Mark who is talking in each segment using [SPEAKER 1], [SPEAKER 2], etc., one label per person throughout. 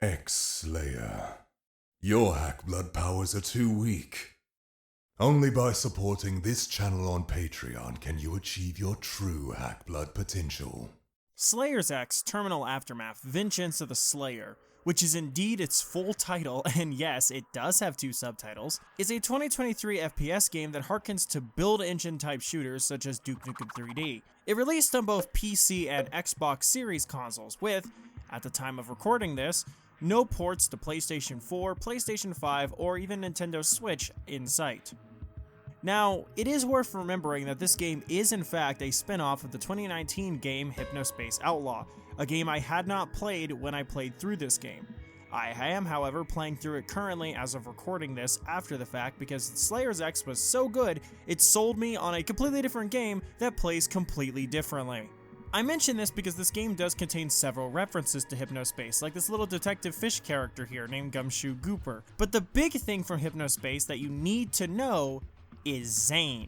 [SPEAKER 1] X-Slayer. Your hack blood powers are too weak. Only by supporting this channel on Patreon can you achieve your true hack blood potential.
[SPEAKER 2] Slayer's X Terminal Aftermath Vengeance of the Slayer, which is indeed its full title, and yes, it does have 2 subtitles, is a 2023 FPS game that harkens to build engine type shooters such as Duke Nukem 3D. It released on both PC and Xbox Series consoles with, at the time of recording this, no ports to PlayStation 4, PlayStation 5, or even Nintendo Switch in sight. Now, it is worth remembering that this game is in fact a spin-off of the 2019 game Hypnospace Outlaw, a game I had not played when I played through this game. I am, however, playing through it currently as of recording this after the fact because Slayer's X was so good, it sold me on a completely different game that plays completely differently. I mention this because this game does contain several references to Hypnospace, like this little detective fish character here named Gumshoe Gooper. But the big thing from Hypnospace that you need to know is Zane,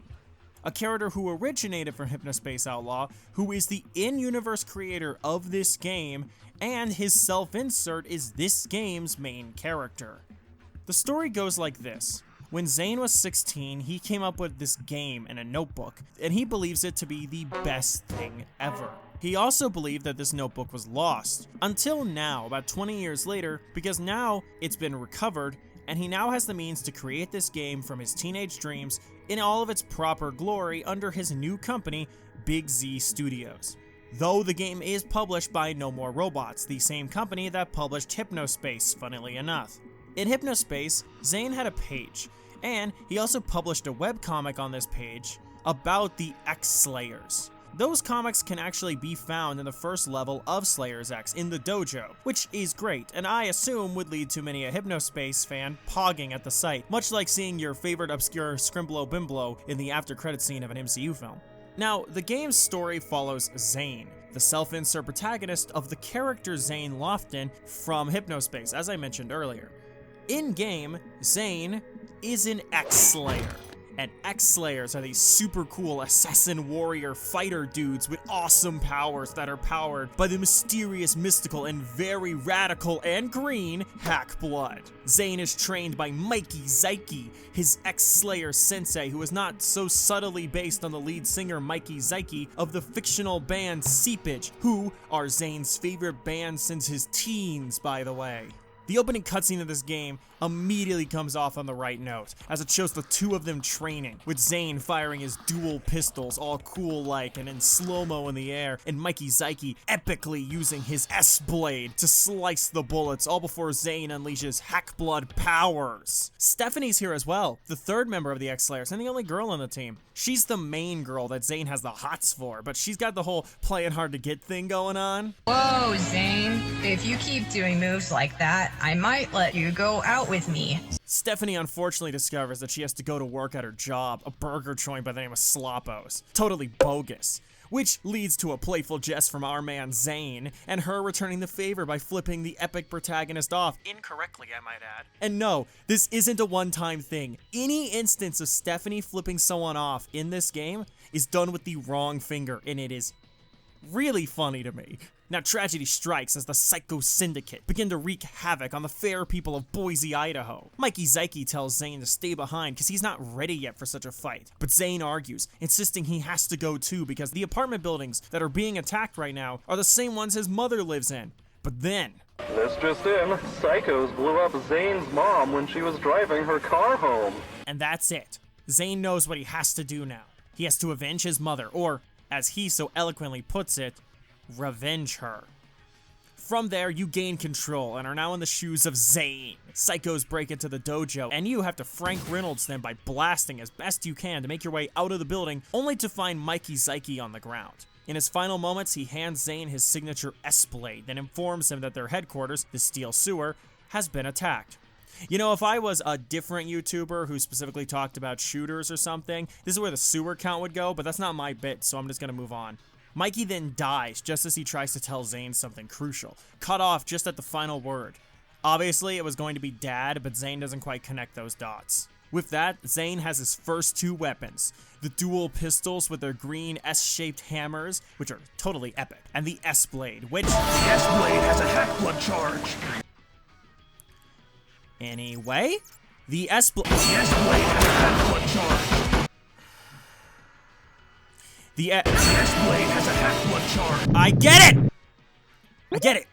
[SPEAKER 2] a character who originated from Hypnospace Outlaw, who is the in-universe creator of this game, and his self-insert is this game's main character. The story goes like this. When Zane was 16, he came up with this game in a notebook, and he believes it to be the best thing ever. He also believed that this notebook was lost, until now, about 20 years later, because now it's been recovered, and he now has the means to create this game from his teenage dreams in all of its proper glory under his new company, Big Z Studios. Though the game is published by No More Robots, the same company that published Hypnospace, funnily enough. In Hypnospace, Zane had a page, and he also published a webcomic on this page about the X-Slayers. Those comics can actually be found in the first level of Slayer's X in the dojo, which is great, and I assume would lead to many a Hypnospace fan pogging at the sight, much like seeing your favorite obscure Scrimblow Bimblow in the after-credit scene of an MCU film. Now, the game's story follows Zane, the self-insert protagonist of the character Zane Lofton from Hypnospace, as I mentioned earlier. In-game, Zane is an X-Slayer. And X-Slayers are these super cool assassin warrior fighter dudes with awesome powers that are powered by the mysterious, mystical, and very radical and green hack blood. Zane is trained by Mikey Sikey, his X-Slayer sensei, who is not so subtly based on the lead singer Mikey Sikey of the fictional band Seepage, who are Zane's favorite band since his teens, by the way. The opening cutscene of this game immediately comes off on the right note, as it shows the two of them training, with Zane firing his dual pistols all cool-like and in slow-mo in the air, and Mikey Sikey epically using his S-blade to slice the bullets, all before Zane unleashes hack blood powers. Stephanie's here as well, the third member of the X-Slayers and the only girl on the team. She's the main girl that Zane has the hots for, but she's got the whole playing hard to get thing going on.
[SPEAKER 3] Whoa, Zane, if you keep doing moves like that, I might let you go out with me.
[SPEAKER 2] Stephanie unfortunately discovers that she has to go to work at her job, a burger joint by the name of Sloppos. Totally bogus. Which leads to a playful jest from our man Zane, and her returning the favor by flipping the epic protagonist off, incorrectly I might add. And no, this isn't a one-time thing. Any instance of Stephanie flipping someone off in this game is done with the wrong finger, and it is really funny to me. Now tragedy strikes as the Psycho Syndicate begin to wreak havoc on the fair people of Boise, Idaho. Mikey Sikey tells Zane to stay behind because he's not ready yet for such a fight, but Zane argues, insisting he has to go too because the apartment buildings that are being attacked right now are the same ones his mother lives in. But then,
[SPEAKER 4] this just in, psychos blew up Zane's mom when she was driving her car home.
[SPEAKER 2] And that's it. Zane knows what he has to do now. He has to avenge his mother, or, as he so eloquently puts it, revenge her. From there, you gain control and are now in the shoes of Zane. Psychos break into the dojo, and you have to Frank Reynolds them by blasting as best you can to make your way out of the building, only to find Mikey Sikey on the ground. In his final moments, he hands Zane his signature S-blade, then informs him that their headquarters, the Steel Sewer, has been attacked. You know, if I was a different YouTuber who specifically talked about shooters or something, this is where the sewer count would go, but that's not my bit, so I'm just gonna move on. Mikey then dies just as he tries to tell Zane something crucial, cut off just at the final word. Obviously, it was going to be Dad, but Zane doesn't quite connect those dots. With that, Zane has his first two weapons, the dual pistols with their green S-shaped hammers, which are totally epic, and the S-blade, which...
[SPEAKER 5] The S-blade has a hack blood charge.
[SPEAKER 2] Anyway, the S-Blade
[SPEAKER 5] has a hack-blood charge.
[SPEAKER 2] The
[SPEAKER 5] S-Blade has a hack-blood charge.
[SPEAKER 2] I get it! I get it!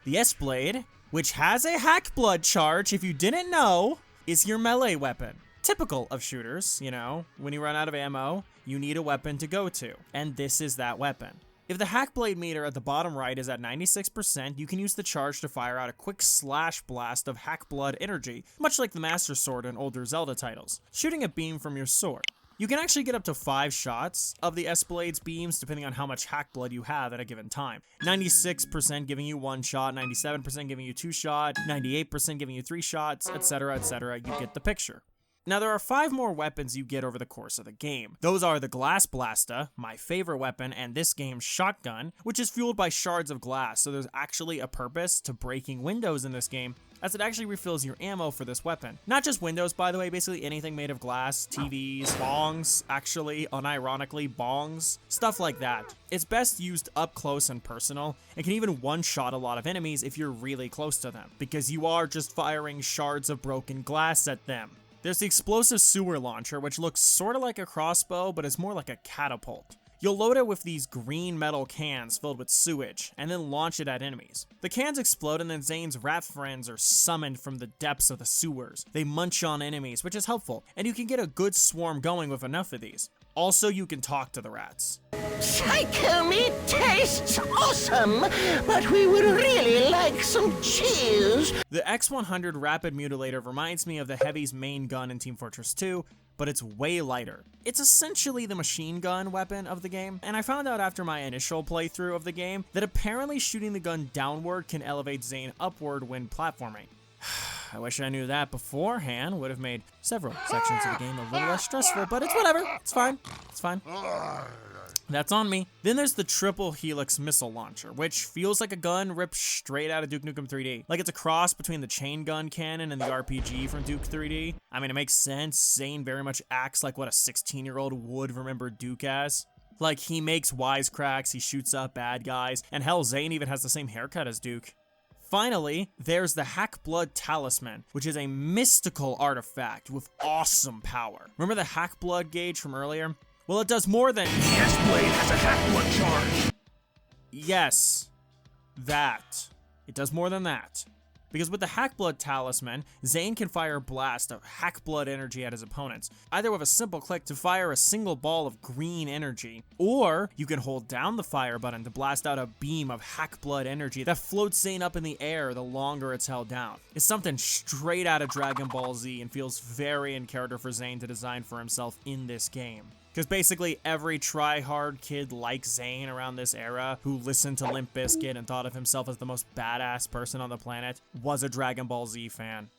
[SPEAKER 2] The S-Blade, which has a hack-blood charge, if you didn't know, is your melee weapon. Typical of shooters, you know, when you run out of ammo, you need a weapon to go to, and this is that weapon. If the Hackblade meter at the bottom right is at 96%, you can use the charge to fire out a quick slash blast of Hackblood energy, much like the Master Sword in older Zelda titles, shooting a beam from your sword. You can actually get up to 5 shots of the S-Blade's beams depending on how much Hackblood you have at a given time. 96% giving you 1 shot, 97% giving you 2 shots, 98% giving you 3 shots, etc, etc, you get the picture. Now, there are 5 more weapons you get over the course of the game. Those are the Glass Blasta, my favorite weapon, and this game's shotgun, which is fueled by shards of glass, so there's actually a purpose to breaking windows in this game, as it actually refills your ammo for this weapon. Not just windows, by the way, basically anything made of glass, TVs, bongs, actually, unironically, bongs, stuff like that. It's best used up close and personal, and can even one-shot a lot of enemies if you're really close to them, because you are just firing shards of broken glass at them. There's the explosive sewer launcher, which looks sort of like a crossbow, but it's more like a catapult. You'll load it with these green metal cans filled with sewage, and then launch it at enemies. The cans explode, and then Zane's rat friends are summoned from the depths of the sewers. They munch on enemies, which is helpful, and you can get a good swarm going with enough of these. Also, you can talk to the rats.
[SPEAKER 6] Psycho meat tastes awesome, but we would really like some cheese.
[SPEAKER 2] The X100 Rapid Mutilator reminds me of the Heavy's main gun in Team Fortress 2, but it's way lighter. It's essentially the machine gun weapon of the game, and I found out after my initial playthrough of the game that apparently shooting the gun downward can elevate Zane upward when platforming. I wish I knew that beforehand, would have made several sections of the game a little less stressful, but it's whatever, it's fine, it's fine. That's on me. Then there's the Triple Helix Missile Launcher, which feels like a gun ripped straight out of Duke Nukem 3D. Like it's a cross between the chain gun cannon and the RPG from Duke 3D. I mean, it makes sense. Zane very much acts like what a 16-year-old would remember Duke as. Like, he makes wisecracks, he shoots up bad guys, and hell, Zane even has the same haircut as Duke. Finally, there's the Hackblood Talisman, which is a mystical artifact with awesome power. Remember the Hackblood gauge from earlier? Well, it does more than—
[SPEAKER 5] S-Blade has a hack-blood charge.
[SPEAKER 2] Yes, that. It does more than that. Because with the Hackblood Talisman, Zane can fire a blast of Hackblood energy at his opponents, either with a simple click to fire a single ball of green energy, or you can hold down the fire button to blast out a beam of Hackblood energy that floats Zane up in the air the longer it's held down. It's something straight out of Dragon Ball Z and feels very in character for Zane to design for himself in this game. Because basically every try-hard kid like Zane around this era who listened to Limp Bizkit and thought of himself as the most badass person on the planet was a Dragon Ball Z fan.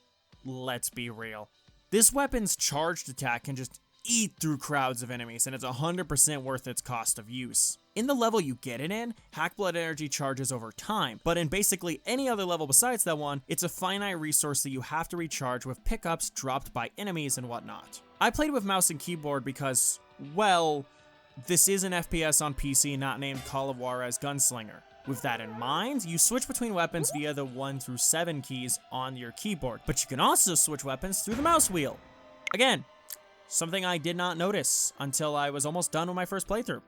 [SPEAKER 2] Let's be real. This weapon's charged attack can just eat through crowds of enemies, and it's 100% worth its cost of use. In the level you get it in, Hackblood energy charges over time, but in basically any other level besides that one, it's a finite resource that you have to recharge with pickups dropped by enemies and whatnot. I played with mouse and keyboard because, well, this is an FPS on PC not named Call of Juarez Gunslinger. With that in mind, you switch between weapons via the 1 through 7 keys on your keyboard, but you can also switch weapons through the mouse wheel. Again, something I did not notice until I was almost done with my first playthrough.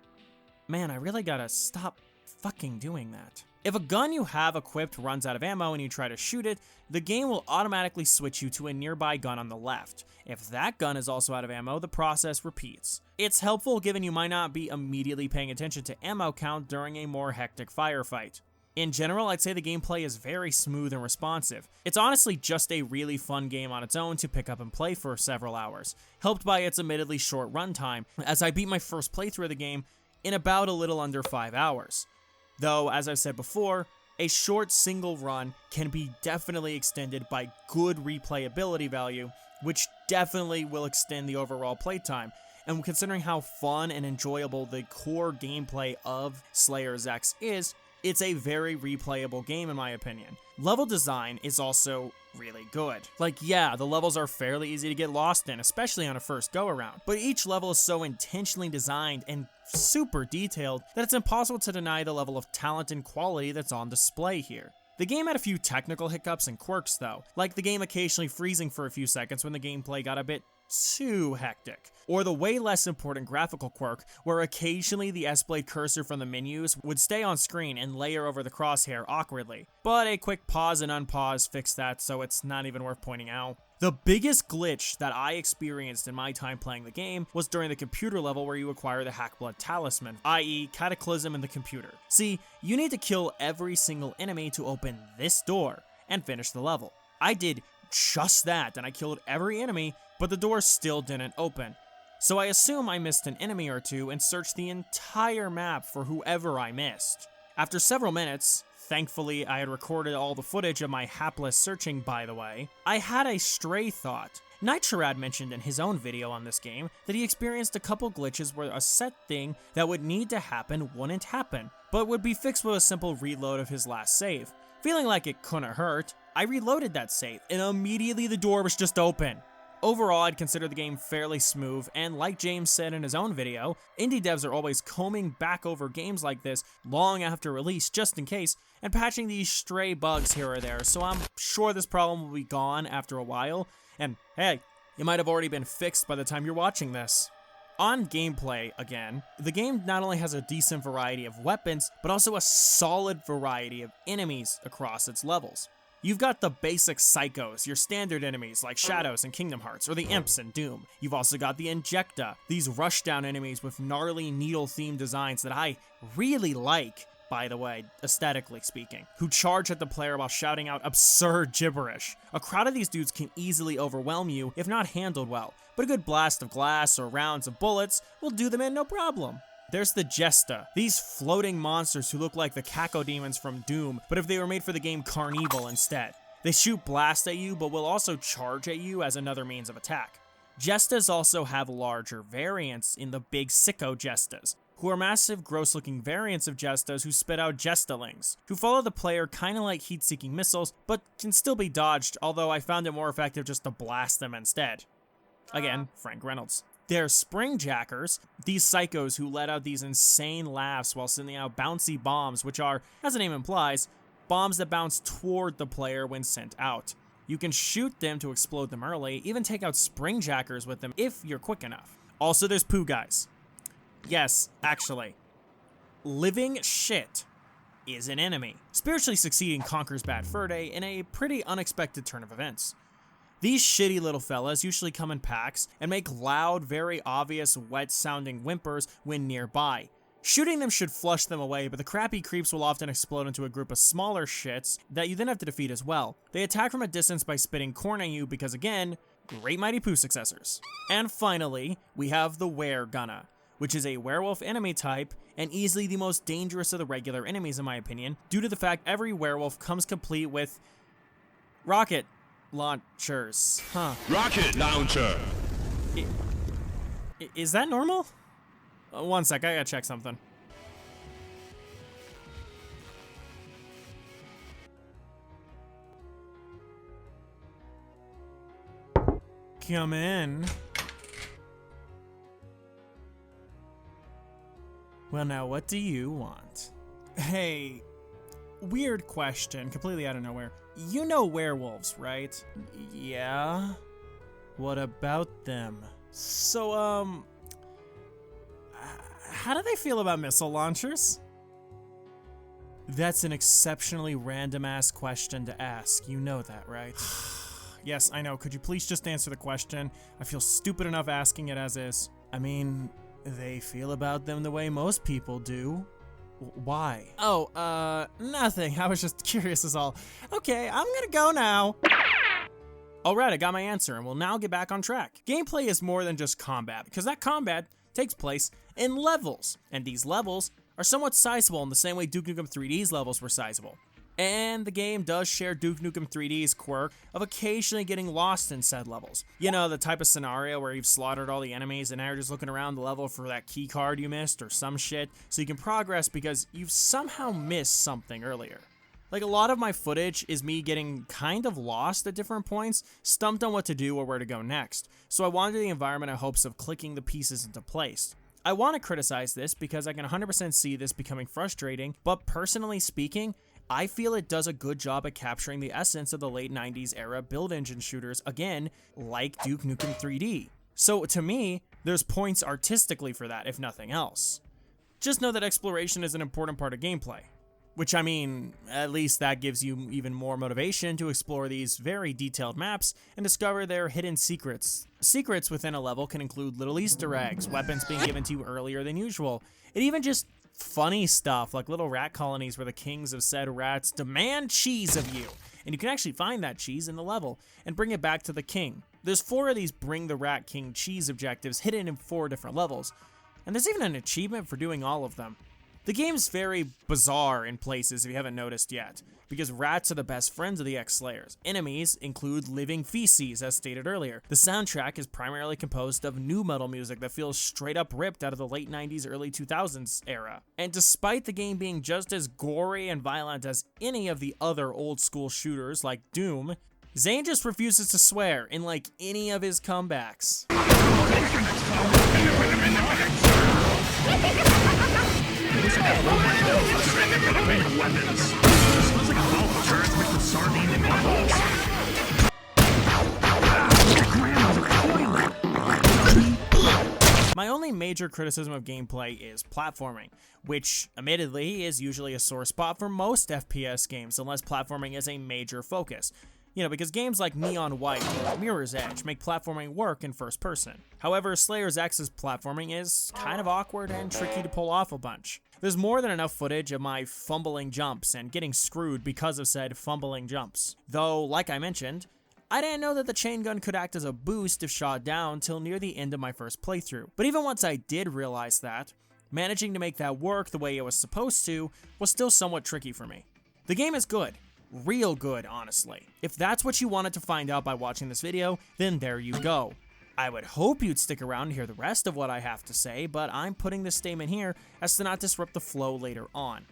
[SPEAKER 2] Man, I really gotta stop fucking doing that. If a gun you have equipped runs out of ammo and you try to shoot it, the game will automatically switch you to a nearby gun on the left. If that gun is also out of ammo, the process repeats. It's helpful given you might not be immediately paying attention to ammo count during a more hectic firefight. In general, I'd say the gameplay is very smooth and responsive. It's honestly just a really fun game on its own to pick up and play for several hours, helped by its admittedly short runtime, as I beat my first playthrough of the game in about a little under 5 hours. Though, as I've said before, a short single run can be definitely extended by good replayability value, which definitely will extend the overall playtime. And considering how fun and enjoyable the core gameplay of Slayers X is, it's a very replayable game in my opinion. Level design is also really good. Like, yeah, the levels are fairly easy to get lost in, especially on a first go around, but each level is so intentionally designed and super detailed that it's impossible to deny the level of talent and quality that's on display here. The game had a few technical hiccups and quirks though, like the game occasionally freezing for a few seconds when the gameplay got a bit too hectic, or the way less important graphical quirk where occasionally the S-Blade cursor from the menus would stay on screen and layer over the crosshair awkwardly, but a quick pause and unpause fixed that, so it's not even worth pointing out. The biggest glitch that I experienced in my time playing the game was during the computer level where you acquire the Hackblood Talisman, i.e. Cataclysm in the computer. See, you need to kill every single enemy to open this door and finish the level. I did just that, and I killed every enemy, but the door still didn't open. So I assume I missed an enemy or two and searched the entire map for whoever I missed. After several minutes, thankfully I had recorded all the footage of my hapless searching by the way, I had a stray thought. Nitrad mentioned in his own video on this game that he experienced a couple glitches where a set thing that would need to happen wouldn't happen, but would be fixed with a simple reload of his last save. Feeling like it couldn't hurt, I reloaded that save, and immediately the door was just open. Overall, I'd consider the game fairly smooth, and like James said in his own video, indie devs are always combing back over games like this long after release just in case, and patching these stray bugs here or there, so I'm sure this problem will be gone after a while, and hey, it might have already been fixed by the time you're watching this. On gameplay, again, the game not only has a decent variety of weapons, but also a solid variety of enemies across its levels. You've got the basic psychos, your standard enemies like Shadows and Kingdom Hearts, or the Imps in Doom. You've also got the Injecta, these rushdown enemies with gnarly needle-themed designs that I really like, by the way, aesthetically speaking, who charge at the player while shouting out absurd gibberish. A crowd of these dudes can easily overwhelm you if not handled well, but a good blast of glass or rounds of bullets will do them in no problem. There's the Jesta, these floating monsters who look like the Cacodemons from Doom, but if they were made for the game Carnival instead. They shoot blast at you, but will also charge at you as another means of attack. Jestas also have larger variants in the big sicko Jestas, who are massive, gross-looking variants of Jestas who spit out Jestalings, who follow the player kinda like heat-seeking missiles, but can still be dodged, although I found it more effective just to blast them instead. Again, Frank Reynolds. They're Springjackers, these psychos who let out these insane laughs while sending out bouncy bombs, which are, as the name implies, bombs that bounce toward the player when sent out. You can shoot them to explode them early, even take out Springjackers with them if you're quick enough. Also, there's Poo Guys. Yes, actually. Living shit is an enemy. Spiritually succeeding conquers Bad Fur Day in a pretty unexpected turn of events. These shitty little fellas usually come in packs and make loud, very obvious, wet-sounding whimpers when nearby. Shooting them should flush them away, but the crappy creeps will often explode into a group of smaller shits that you then have to defeat as well. They attack from a distance by spitting corn at you because, again, Great Mighty Pooh successors. And finally, we have the Were-Gunna, which is a werewolf enemy type, and easily the most dangerous of the regular enemies in my opinion, due to the fact every werewolf comes complete with rocket launchers.
[SPEAKER 5] Rocket launcher!
[SPEAKER 2] Is that normal? One sec, I gotta check something. Come in. Well, now what do you want? Hey, weird question, completely out of nowhere. You know werewolves, right? Yeah? What about them? So, how do they feel about missile launchers? That's an exceptionally random-ass question to ask. You know that, right? Yes, I know. Could you please just answer the question? I feel stupid enough asking it as is. I mean, they feel about them the way most people do. Why? Oh, nothing. I was just curious is all. Okay, I'm gonna go now. Alright, I got my answer, and we'll now get back on track. Gameplay is more than just combat, because that combat takes place in levels, and these levels are somewhat sizable in the same way Duke Nukem 3D's levels were sizable. And the game does share Duke Nukem 3D's quirk of occasionally getting lost in said levels. You know, the type of scenario where you've slaughtered all the enemies and now you're just looking around the level for that key card you missed or some shit, so you can progress because you've somehow missed something earlier. Like, a lot of my footage is me getting kind of lost at different points, stumped on what to do or where to go next, so I wandered the environment in hopes of clicking the pieces into place. I want to criticize this because I can 100% see this becoming frustrating, but personally speaking, I feel it does a good job at capturing the essence of the late 90s era build engine shooters, again, like Duke Nukem 3D. So to me, there's points artistically for that, if nothing else. Just know that exploration is an important part of gameplay. Which, I mean, at least that gives you even more motivation to explore these very detailed maps and discover their hidden secrets. Secrets within a level can include little Easter eggs, weapons being given to you earlier than usual, and even just funny stuff like little rat colonies where the kings of said rats demand cheese of you. And you can actually find that cheese in the level and bring it back to the king. There's 4 of these Bring the Rat King cheese objectives hidden in 4 different levels, and there's even an achievement for doing all of them. The game's very bizarre in places if you haven't noticed yet, because rats are the best friends of the X-Slayers. Enemies include living feces, as stated earlier. The soundtrack is primarily composed of nu metal music that feels straight up ripped out of the late 90s, early 2000s era. And despite the game being just as gory and violent as any of the other old school shooters like Doom, Zane just refuses to swear in like any of his comebacks. My only major criticism of gameplay is platforming, which admittedly is usually a sore spot for most FPS games unless platforming is a major focus. You know, because games like Neon White or Mirror's Edge make platforming work in first person. However, Slayers X's platforming is kind of awkward and tricky to pull off a bunch. There's more than enough footage of my fumbling jumps and getting screwed because of said fumbling jumps. Though, like I mentioned, I didn't know that the chain gun could act as a boost if shot down till near the end of my first playthrough. But even once I did realize that, managing to make that work the way it was supposed to was still somewhat tricky for me. The game is good. Real good, honestly. If that's what you wanted to find out by watching this video, then there you go. I would hope you'd stick around to hear the rest of what I have to say, but I'm putting this statement here as to not disrupt the flow later on.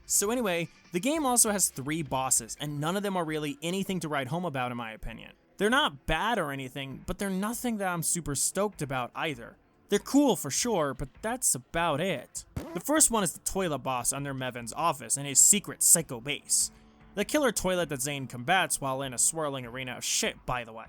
[SPEAKER 2] So anyway, the game also has 3 bosses, and none of them are really anything to write home about in my opinion. They're not bad or anything, but they're nothing that I'm super stoked about either. They're cool for sure, but that's about it. The first one is the toilet boss under Mevin's office in his secret psycho base. The killer toilet that Zane combats while in a swirling arena of shit, by the way.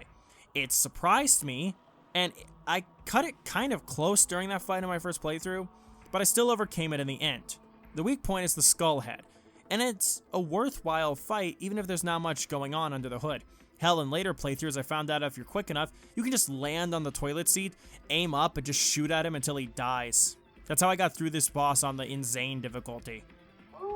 [SPEAKER 2] It surprised me, and I cut it kind of close during that fight in my first playthrough, but I still overcame it in the end. The weak point is the skull head, and it's a worthwhile fight even if there's not much going on under the hood. Hell, in later playthroughs I found out if you're quick enough, you can just land on the toilet seat, aim up, and just shoot at him until he dies. That's how I got through this boss on the insane difficulty.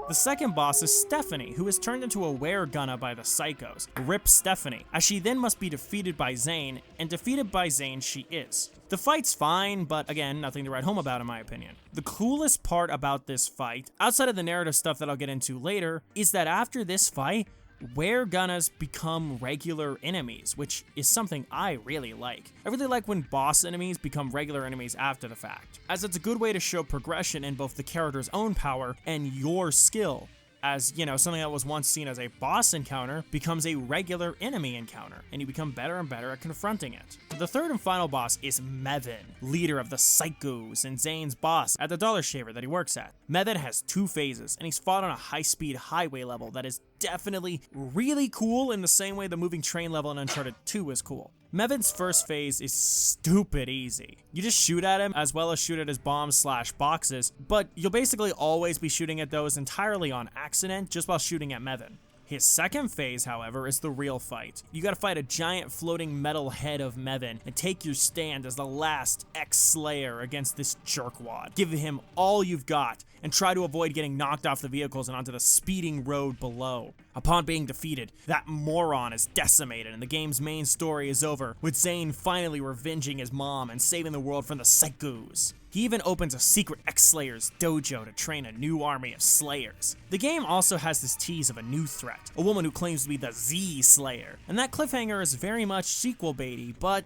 [SPEAKER 2] The second boss is Stephanie, who is turned into a weregunner by the Psychos. Rip Stephanie, as she then must be defeated by Zane, and defeated by Zane she is. The fight's fine, but again, nothing to write home about in my opinion. The coolest part about this fight, outside of the narrative stuff that I'll get into later, is that after this fight, weregunners become regular enemies, which is something I really like. I really like when boss enemies become regular enemies after the fact, as it's a good way to show progression in both the character's own power and your skill. As, you know, something that was once seen as a boss encounter becomes a regular enemy encounter, and you become better and better at confronting it. The third and final boss is Mevin, leader of the Psychos and Zane's boss at the Dollar Shaver that he works at. Mevin has 2 phases, and he's fought on a high-speed highway level that is definitely really cool in the same way the moving train level in Uncharted 2 is cool. Mevin's first phase is stupid easy. You just shoot at him as well as shoot at his bombs/boxes, but you'll basically always be shooting at those entirely on accident just while shooting at Mevin. His second phase, however, is the real fight. You gotta fight a giant floating metal head of Mevin and take your stand as the last X-Slayer against this jerkwad. Give him all you've got and try to avoid getting knocked off the vehicles and onto the speeding road below. Upon being defeated, that moron is decimated and the game's main story is over, with Zane finally revenging his mom and saving the world from the Psychos. He even opens a secret X-Slayers dojo to train a new army of Slayers. The game also has this tease of a new threat, a woman who claims to be the Z-Slayer, and that cliffhanger is very much sequel baity, but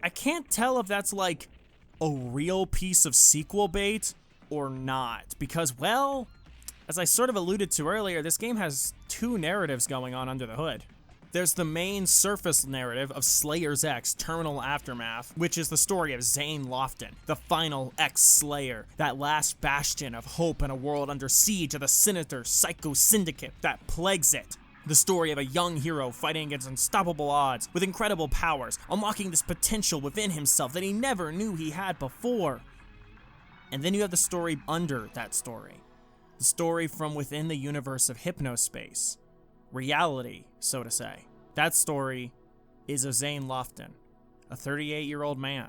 [SPEAKER 2] I can't tell if that's like a real piece of sequel bait or not, because, well, as I sort of alluded to earlier, this game has 2 narratives going on under the hood. There's the main surface narrative of Slayer's X Terminal Aftermath, which is the story of Zane Lofton, the final X-Slayer, that last bastion of hope in a world under siege of the sinister Psycho Syndicate that plagues it. The story of a young hero fighting against unstoppable odds with incredible powers, unlocking this potential within himself that he never knew he had before. And then you have the story under that story. The story from within the universe of Hypnospace. Reality, so to say. That story is of Zane Lofton, a 38-year-old man,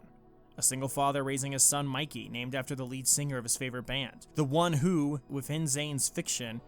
[SPEAKER 2] a single father raising his son Mikey, named after the lead singer of his favorite band. The one who, within Zane's fiction,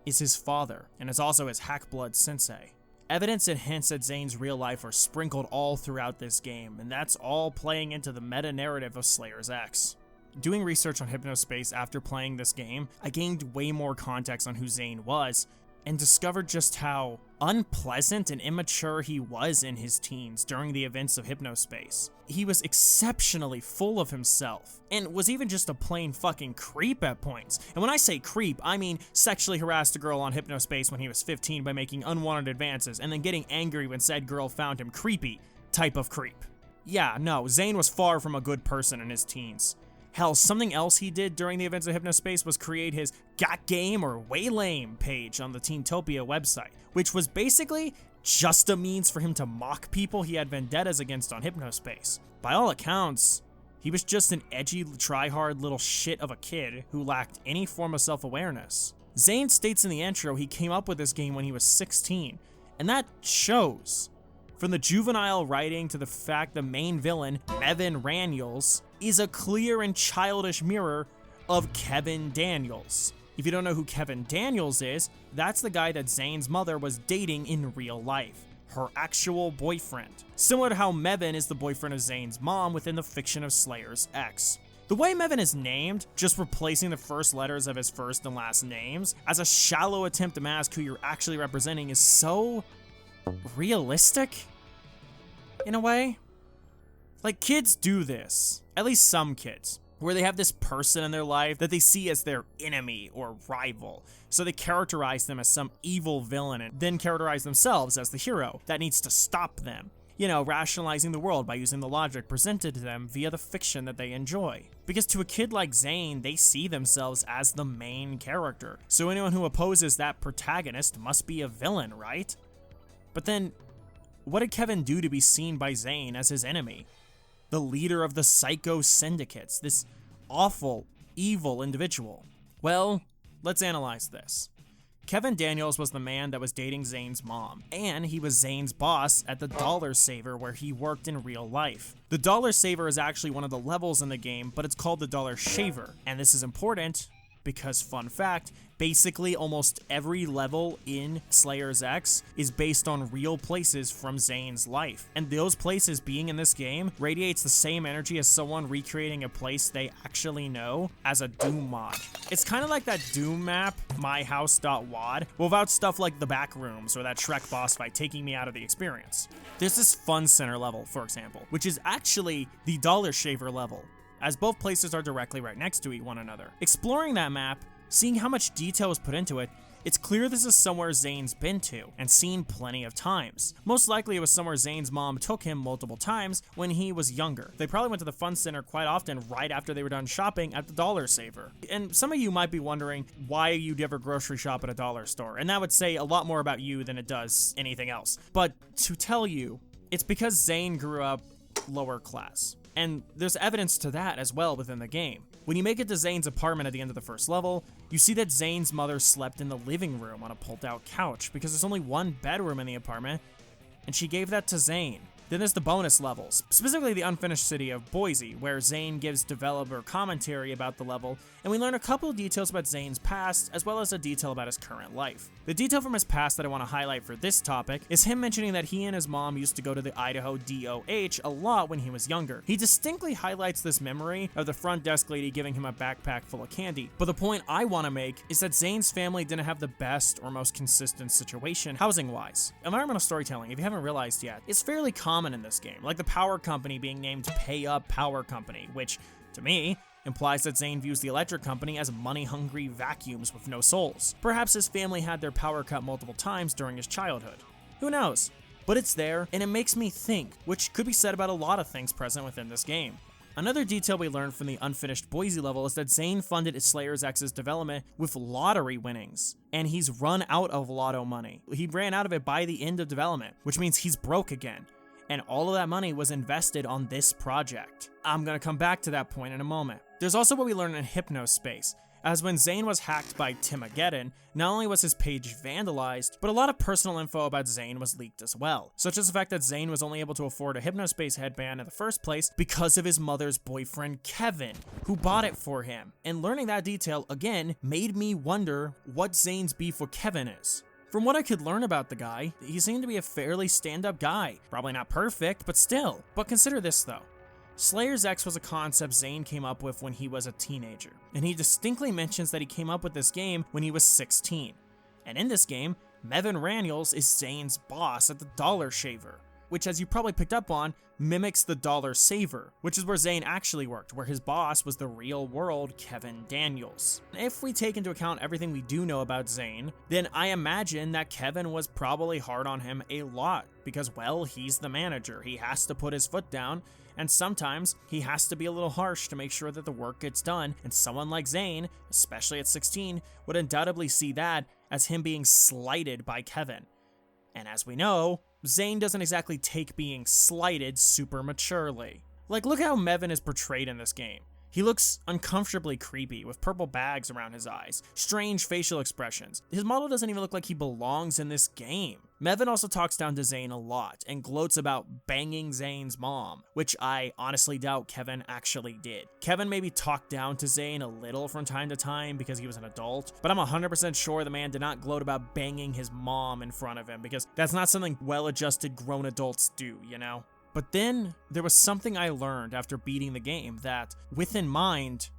[SPEAKER 2] is his father, and is also his hack-blood sensei. Evidence and hints at Zane's real life are sprinkled all throughout this game, and that's all playing into the meta-narrative of Slayer's X. Doing research on Hypnospace after playing this game, I gained way more context on who Zane was, and discovered just how unpleasant and immature he was in his teens during the events of Hypnospace. He was exceptionally full of himself, and was even just a plain fucking creep at points. And when I say creep, I mean sexually harassed a girl on Hypnospace when he was 15 by making unwanted advances, and then getting angry when said girl found him creepy type of creep. Yeah, no, Zane was far from a good person in his teens. Hell, something else he did during the events of Hypnospace was create his Got Game or Way Lame page on the Teentopia website, which was basically just a means for him to mock people he had vendettas against on Hypnospace. By all accounts, he was just an edgy, try-hard little shit of a kid who lacked any form of self-awareness. Zane states in the intro he came up with this game when he was 16, and that shows. From the juvenile writing to the fact the main villain, Evan Raniels, is a clear and childish mirror of Kevin Daniels. If you don't know who Kevin Daniels is, that's the guy that Zane's mother was dating in real life, her actual boyfriend. Similar to how Mevin is the boyfriend of Zane's mom within the fiction of Slayer's X. The way Mevin is named, just replacing the first letters of his first and last names, as a shallow attempt to mask who you're actually representing is so realistic, in a way. Like, kids do this, at least some kids, where they have this person in their life that they see as their enemy or rival, so they characterize them as some evil villain and then characterize themselves as the hero that needs to stop them. You know, rationalizing the world by using the logic presented to them via the fiction that they enjoy. Because to a kid like Zane, they see themselves as the main character, so anyone who opposes that protagonist must be a villain, right? But then, what did Kevin do to be seen by Zane as his enemy? The leader of the Psycho Syndicates, this awful, evil individual. Well, let's analyze this. Kevin Daniels was the man that was dating Zane's mom, and he was Zane's boss at the Dollar Saver where he worked in real life. The Dollar Saver is actually one of the levels in the game, but it's called the Dollar Shaver, and this is important because, fun fact, basically almost every level in Slayer's X is based on real places from Zane's life. And those places being in this game radiates the same energy as someone recreating a place they actually know as a Doom mod. It's kind of like that Doom map, myhouse.wad, without stuff like the back rooms or that Shrek boss fight taking me out of the experience. There's this Fun Center level, for example, which is actually the Dollar Shaver level, as both places are directly right next to one another. Exploring that map, seeing how much detail is put into it, it's clear this is somewhere Zane's been to and seen plenty of times. Most likely it was somewhere Zane's mom took him multiple times when he was younger. They probably went to the Fun Center quite often right after they were done shopping at the Dollar Saver. And some of you might be wondering why you'd ever grocery shop at a dollar store, and that would say a lot more about you than it does anything else. But to tell you, it's because Zane grew up lower class. And there's evidence to that as well within the game. When you make it to Zane's apartment at the end of the first level, you see that Zane's mother slept in the living room on a pulled-out couch because there's only one bedroom in the apartment, and she gave that to Zane. Then there's the bonus levels, specifically the unfinished city of Boise, where Zane gives developer commentary about the level, and we learn a couple of details about Zane's past, as well as a detail about his current life. The detail from his past that I want to highlight for this topic is him mentioning that he and his mom used to go to the Idaho DOH a lot when he was younger. He distinctly highlights this memory of the front desk lady giving him a backpack full of candy. But the point I want to make is that Zane's family didn't have the best or most consistent situation housing-wise. Environmental storytelling, if you haven't realized yet, is fairly common in this game, like the power company being named Pay Up Power Company, which, to me, implies that Zane views the electric company as money-hungry vacuums with no souls. Perhaps his family had their power cut multiple times during his childhood. Who knows? But it's there, and it makes me think, which could be said about a lot of things present within this game. Another detail we learned from the unfinished Boise level is that Zane funded Slayers X's development with lottery winnings, and he's run out of lotto money. He ran out of it by the end of development, which means he's broke again, and all of that money was invested on this project. I'm gonna come back to that point in a moment. There's also what we learned in Hypnospace, as when Zane was hacked by Timageddon, not only was his page vandalized, but a lot of personal info about Zane was leaked as well, such as the fact that Zane was only able to afford a Hypnospace headband in the first place because of his mother's boyfriend Kevin, who bought it for him. And learning that detail, again, made me wonder what Zane's beef with Kevin is. From what I could learn about the guy, he seemed to be a fairly stand-up guy. Probably not perfect, but still. But consider this though. Slayers X was a concept Zane came up with when he was a teenager, and he distinctly mentions that he came up with this game when he was 16. And in this game, Mevin Raniels is Zane's boss at the Dollar Shaver, which, as you probably picked up on, mimics the Dollar Saver, which is where Zane actually worked, where his boss was the real-world Kevin Daniels. If we take into account everything we do know about Zane, then I imagine that Kevin was probably hard on him a lot, because, well, he's the manager. He has to put his foot down, and sometimes he has to be a little harsh to make sure that the work gets done, and someone like Zane, especially at 16, would undoubtedly see that as him being slighted by Kevin. And as we know, Zane doesn't exactly take being slighted super maturely. Like, look how Mevin is portrayed in this game. He looks uncomfortably creepy, with purple bags around his eyes, strange facial expressions. His model doesn't even look like he belongs in this game. Mevin also talks down to Zane a lot, and gloats about banging Zane's mom, which I honestly doubt Kevin actually did. Kevin maybe talked down to Zane a little from time to time because he was an adult, but I'm 100% sure the man did not gloat about banging his mom in front of him, because that's not something well-adjusted grown adults do, you know? But then, there was something I learned after beating the game that, within mind,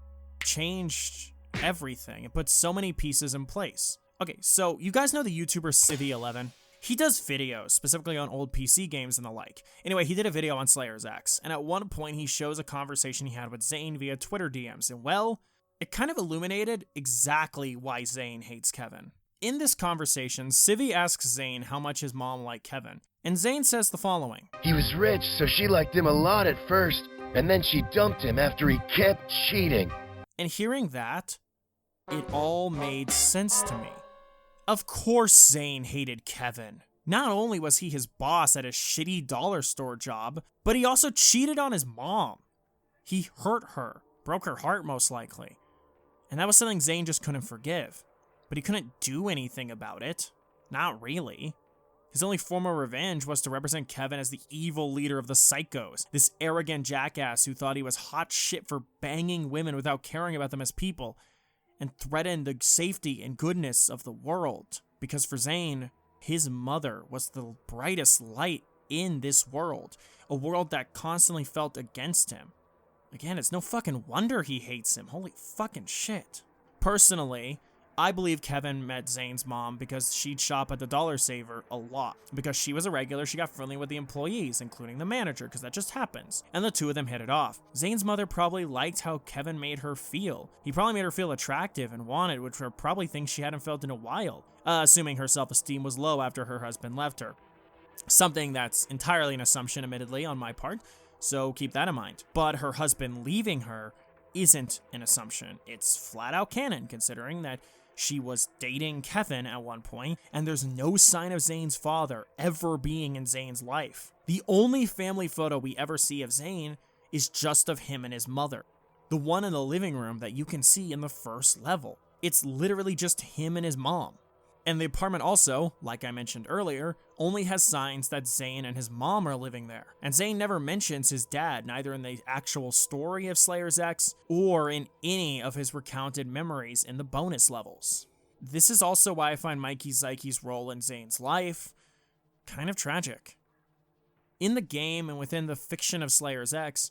[SPEAKER 2] changed everything. It put so many pieces in place. Okay, so you guys know the YouTuber Civvy11? He does videos, specifically on old PC games and the like. Anyway, he did a video on Slayers X, and at one point he shows a conversation he had with Zane via Twitter DMs, and well, it kind of illuminated exactly why Zane hates Kevin. In this conversation, Civvy asks Zane how much his mom liked Kevin, and Zane says the following.
[SPEAKER 7] He was rich, so she liked him a lot at first, and then she dumped him after he kept cheating.
[SPEAKER 2] And hearing that, it all made sense to me. Of course Zane hated Kevin. Not only was he his boss at a shitty dollar store job, but he also cheated on his mom. He hurt her, broke her heart most likely. And that was something Zane just couldn't forgive. But he couldn't do anything about it. Not really. His only form of revenge was to represent Kevin as the evil leader of the Psychos, this arrogant jackass who thought he was hot shit for banging women without caring about them as people, and threatened the safety and goodness of the world. Because for Zane, his mother was the brightest light in this world, a world that constantly felt against him. Again, it's no fucking wonder he hates him. Holy fucking shit. Personally, I believe Kevin met Zane's mom because she'd shop at the Dollar Saver a lot. Because she was a regular, she got friendly with the employees, including the manager, because that just happens. And the two of them hit it off. Zane's mother probably liked how Kevin made her feel. He probably made her feel attractive and wanted, which were probably things she hadn't felt in a while, assuming her self-esteem was low after her husband left her. Something that's entirely an assumption, admittedly, on my part, so keep that in mind. But her husband leaving her isn't an assumption. It's flat out canon, considering that she was dating Kevin at one point, and there's no sign of Zane's father ever being in Zane's life. The only family photo we ever see of Zane is just of him and his mother. The one in the living room that you can see in the first level. It's literally just him and his mom. And the apartment also, like I mentioned earlier, only has signs that Zane and his mom are living there. And Zane never mentions his dad, neither in the actual story of Slayers X or in any of his recounted memories in the bonus levels. This is also why I find Mikey Sikey's role in Zane's life kind of tragic. In the game and within the fiction of Slayers X,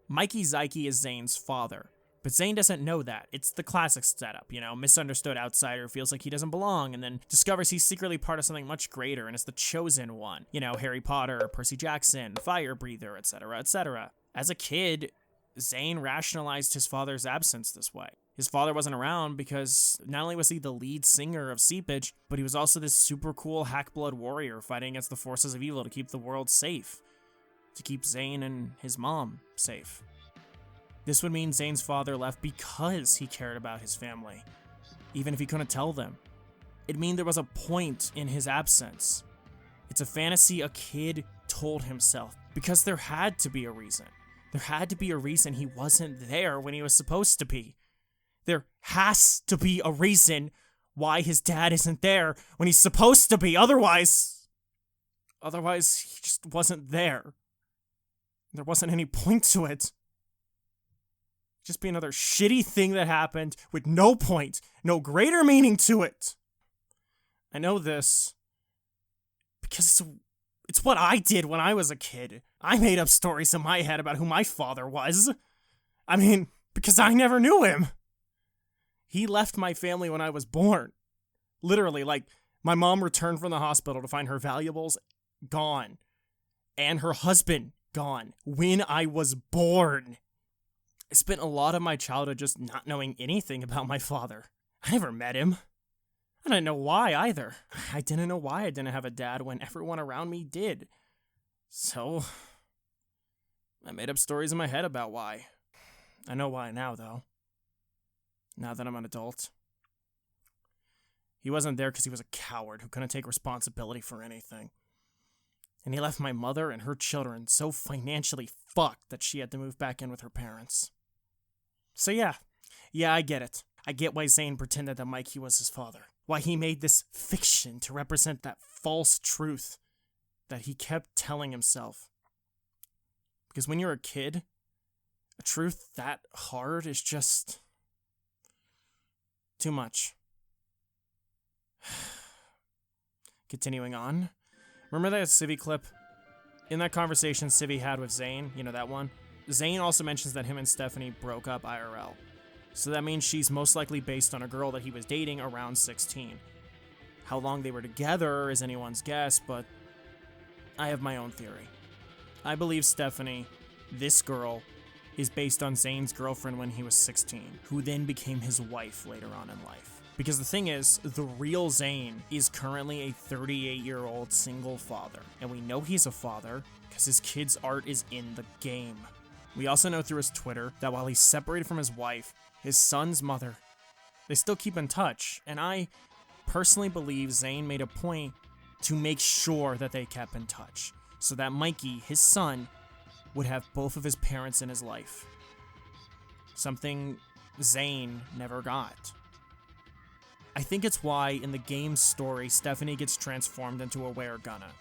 [SPEAKER 2] Mikey Sikey is Zane's father. But Zane doesn't know that. It's the classic setup, you know, misunderstood outsider, feels like he doesn't belong, and then discovers he's secretly part of something much greater, and it's the chosen one. You know, Harry Potter, Percy Jackson, Fire Breather, etc., etc. As a kid, Zane rationalized his father's absence this way. His father wasn't around because not only was he the lead singer of Seepage, but he was also this super cool hack-blood warrior fighting against the forces of evil to keep the world safe, to keep Zane and his mom safe. This would mean Zane's father left because he cared about his family, even if he couldn't tell them. It'd mean there was a point in his absence. It's a fantasy a kid told himself because there had to be a reason. There had to be a reason he wasn't there when he was supposed to be. There has to be a reason why his dad isn't there when he's supposed to be. Otherwise, he just wasn't there. There wasn't any point to it. Just be another shitty thing that happened with no point, no greater meaning to it. I know this because it's what I did when I was a kid. I made up stories in my head about who my father was. I mean, because I never knew him. He left my family when I was born. Literally, like, my mom returned from the hospital to find her valuables gone. And her husband gone when I was born. I spent a lot of my childhood just not knowing anything about my father. I never met him. I didn't know why either. I didn't know why I didn't have a dad when everyone around me did. So, I made up stories in my head about why. I know why now, though. Now that I'm an adult. He wasn't there because he was a coward who couldn't take responsibility for anything. And he left my mother and her children so financially fucked that she had to move back in with her parents. So yeah, I get it. I get why Zane pretended that Mikey was his father. Why he made this fiction to represent that false truth that he kept telling himself. Because when you're a kid, a truth that hard is just too much. Continuing on. Remember that Civvy clip? In that conversation Civvy had with Zane, you know that one? Zane also mentions that him and Stephanie broke up IRL. So that means she's most likely based on a girl that he was dating around 16. How long they were together is anyone's guess, but I have my own theory. I believe Stephanie, this girl, is based on Zane's girlfriend when he was 16, who then became his wife later on in life. Because the thing is, the real Zane is currently a 38-year-old single father, and we know he's a father because his kid's art is in the game. We also know through his Twitter that while he's separated from his wife, his son's mother, they still keep in touch, and I personally believe Zane made a point to make sure that they kept in touch, so that Mikey, his son, would have both of his parents in his life. Something Zane never got. I think it's why in the game's story, Stephanie gets transformed into a weregunner.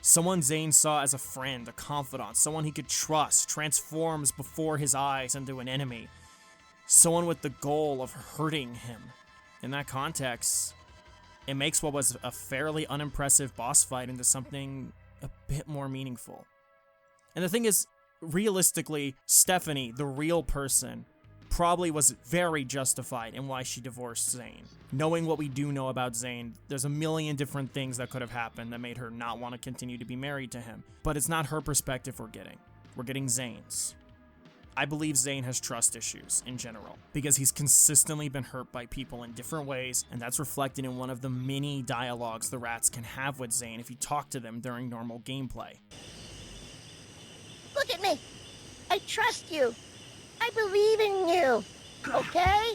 [SPEAKER 2] Someone Zane saw as a friend, a confidant, someone he could trust, transforms before his eyes into an enemy. Someone with the goal of hurting him. In that context, it makes what was a fairly unimpressive boss fight into something a bit more meaningful. And the thing is, realistically, Stephanie, the real person, probably was very justified in why she divorced Zane. Knowing what we do know about Zane, there's a million different things that could have happened that made her not want to continue to be married to him. But it's not her perspective we're getting. We're getting Zane's. I believe Zane has trust issues in general, because he's consistently been hurt by people in different ways, and that's reflected in one of the many dialogues the rats can have with Zane if you talk to them during normal gameplay.
[SPEAKER 6] Look at me. I trust you. I believe in you. Okay?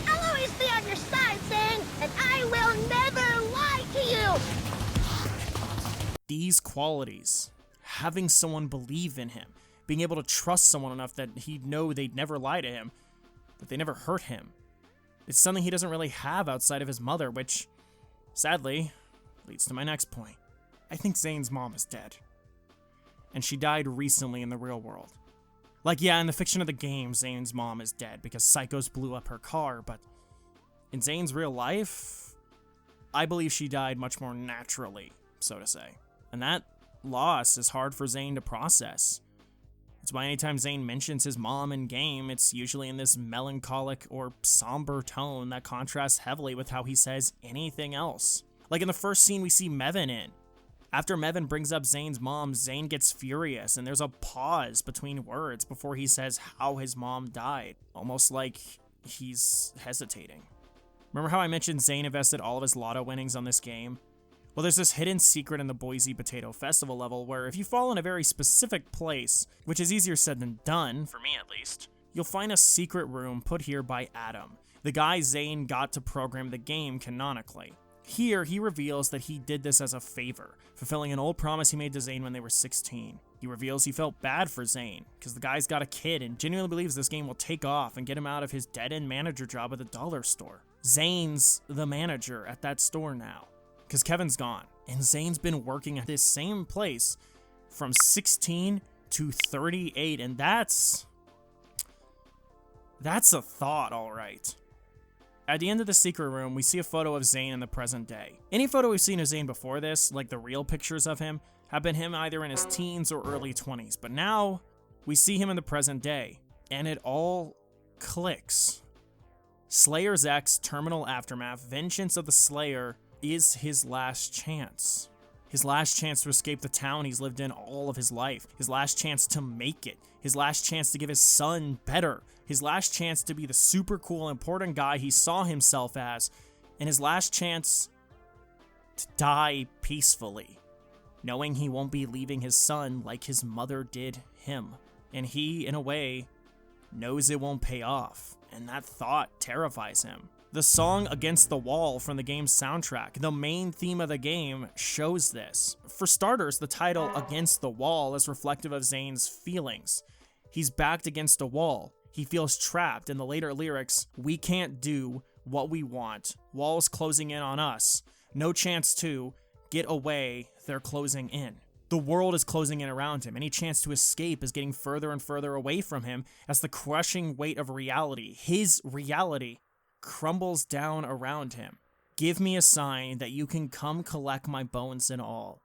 [SPEAKER 6] I'll always be on your side, Zane, and I will never lie to you.
[SPEAKER 2] These qualities, having someone believe in him, being able to trust someone enough that he'd know they'd never lie to him, that they never hurt him, it's something he doesn't really have outside of his mother, which, sadly, leads to my next point. I think Zane's mom is dead. And she died recently in the real world. Like, yeah, in the fiction of the game, Zane's mom is dead because psychos blew up her car, but in Zane's real life, I believe she died much more naturally, so to say. And that loss is hard for Zane to process. It's why anytime Zane mentions his mom in game, it's usually in this melancholic or somber tone that contrasts heavily with how he says anything else. Like in the first scene we see Mevin in. After Mevin brings up Zane's mom, Zane gets furious, and there's a pause between words before he says how his mom died, almost like he's hesitating. Remember how I mentioned Zane invested all of his lotto winnings on this game? Well, there's this hidden secret in the Boise Potato Festival level where if you fall in a very specific place, which is easier said than done, for me at least, you'll find a secret room put here by Adam, the guy Zane got to program the game canonically. Here, he reveals that he did this as a favor, fulfilling an old promise he made to Zane when they were 16. He reveals he felt bad for Zane, because the guy's got a kid and genuinely believes this game will take off and get him out of his dead-end manager job at the dollar store. Zane's the manager at that store now, because Kevin's gone, and Zane's been working at this same place from 16 to 38, and that's a thought, all right. At the end of the secret room, we see a photo of Zane in the present day. Any photo we've seen of Zane before this, like the real pictures of him, have been him either in his teens or early 20s, but now we see him in the present day, and it all clicks. Slayer's X, Terminal Aftermath, Vengeance of the Slayer is his last chance. His last chance to escape the town he's lived in all of his life. His last chance to make it. His last chance to give his son better. His last chance to be the super cool, important guy he saw himself as. And his last chance to die peacefully, knowing he won't be leaving his son like his mother did him. And he, in a way, knows it won't pay off. And that thought terrifies him. The song Against the Wall from the game's soundtrack, the main theme of the game, shows this. For starters, the title Against the Wall is reflective of Zane's feelings. He's backed against a wall. He feels trapped. In the later lyrics, we can't do what we want. Walls closing in on us. No chance to get away, they're closing in. The world is closing in around him. Any chance to escape is getting further and further away from him as the crushing weight of reality, his reality, crumbles down around him. Give me a sign that you can come collect my bones and all,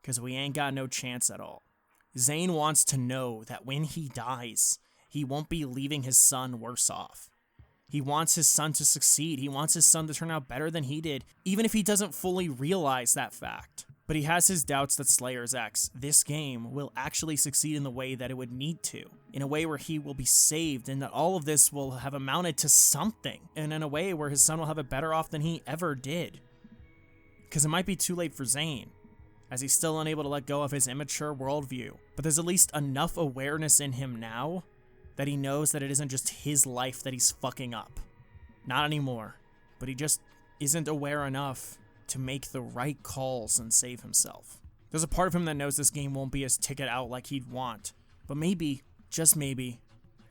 [SPEAKER 2] 'cause we ain't got no chance at all. Zane wants to know that when he dies, he won't be leaving his son worse off. He wants his son to succeed. He wants his son to turn out better than he did, even if he doesn't fully realize that fact. But he has his doubts that Slayer's X, this game, will actually succeed in the way that it would need to. In a way where he will be saved and that all of this will have amounted to something. And in a way where his son will have it better off than he ever did. Because it might be too late for Zane, as he's still unable to let go of his immature worldview. But there's at least enough awareness in him now that he knows that it isn't just his life that he's fucking up. Not anymore. But he just isn't aware enough to make the right calls and save himself. There's a part of him that knows this game won't be his ticket out like he'd want, but maybe, just maybe,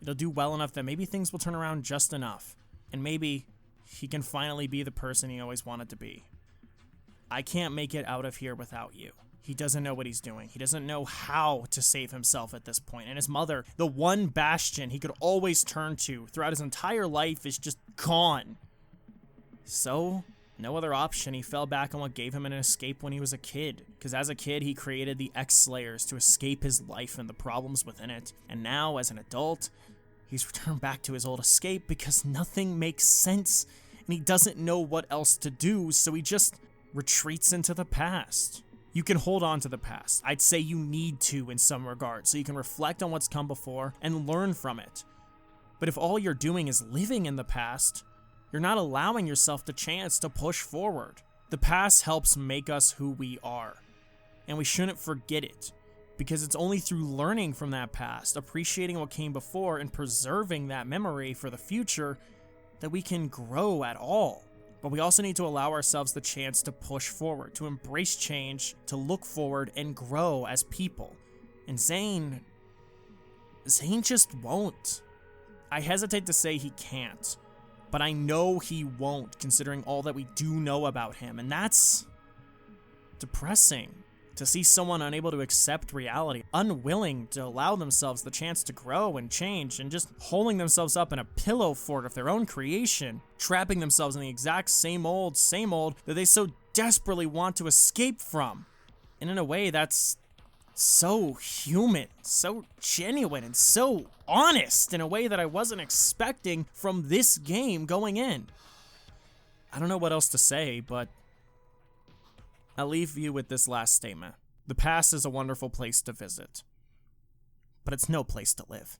[SPEAKER 2] it'll do well enough that maybe things will turn around just enough, and maybe he can finally be the person he always wanted to be. I can't make it out of here without you. He doesn't know what he's doing. He doesn't know how to save himself at this point, and his mother, the one bastion he could always turn to throughout his entire life, is just gone. So, no other option, he fell back on what gave him an escape when he was a kid. Because as a kid, he created the X-Slayers to escape his life and the problems within it. And now, as an adult, he's returned back to his old escape because nothing makes sense. And he doesn't know what else to do, so he just retreats into the past. You can hold on to the past. I'd say you need to in some regard, so you can reflect on what's come before and learn from it. But if all you're doing is living in the past, you're not allowing yourself the chance to push forward. The past helps make us who we are, and we shouldn't forget it, because it's only through learning from that past, appreciating what came before, and preserving that memory for the future that we can grow at all. But we also need to allow ourselves the chance to push forward, to embrace change, to look forward and grow as people. And Zane just won't. I hesitate to say he can't, but I know he won't, considering all that we do know about him, and that's depressing. To see someone unable to accept reality, unwilling to allow themselves the chance to grow and change, and just holding themselves up in a pillow fort of their own creation, trapping themselves in the exact same old that they so desperately want to escape from. And in a way that's so human, so genuine, and so honest in a way that I wasn't expecting from this game going in. I don't know what else to say, but I'll leave you with this last statement. The past is a wonderful place to visit, but it's no place to live.